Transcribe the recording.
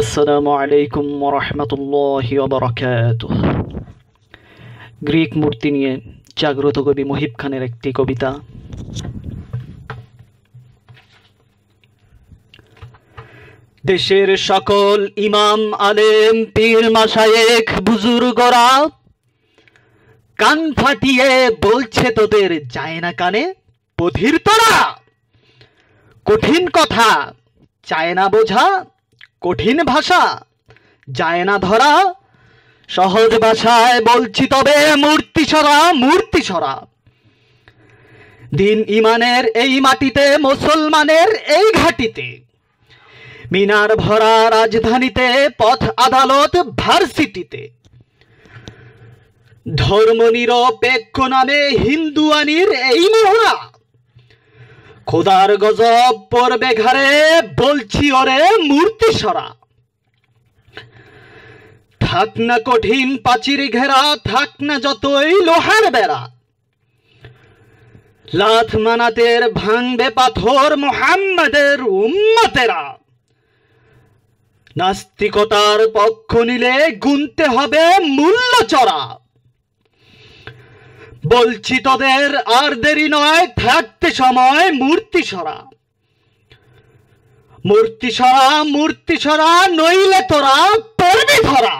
আসসালামু আলাইকুম ওয়া রাহমাতুল্লাহি ওয়া বারাকাতুহু। গ্রিক মূর্তি নিয়ে জাগ্রত কবি মুহিব খানের একটি কবিতা। দেশের সকল ইমাম আলেম পীর মাশায়েখ বুজুর্গরা কান ফাটিয়ে বলছে তোদের যায় না কানে বধির তোরা। কঠিন কথা চায় না বোঝা, কঠিন ভাষা যায় না ধরা, সহজ ভাষায় বলছি তবে মূর্তি সরা মূর্তি সরা। দিন ইমানের এই মাটিতে, মুসলমানের এই ঘাটিতে, মিনার ভরা রাজধানীতে, পথ আদালত ভার্সিটিতে, ধর্ম নিরপেক্ষ নামে হিন্দুয়ানির এই মোহরা। খোদার গজব পড়বে ঘাড়ে বলছি ওরে মূর্তি সরা। থাক না কঠিন প্রাচীর ঘেরা, থাক না যতই লোহার বেড়া, লাথ মানাতের ভাঙবে পাথর মুহাম্মাদের উম্মতেরা। নাস্তিকতার পক্ষ নিলে গুনতে হবে মূল্য চড়া। বলছি তোদের আর দেরি নয়, থাকতে সময় মূর্তি সরা। মূর্তি সরা মূর্তি সরা, নইলে তোরা পড়বি ধরা।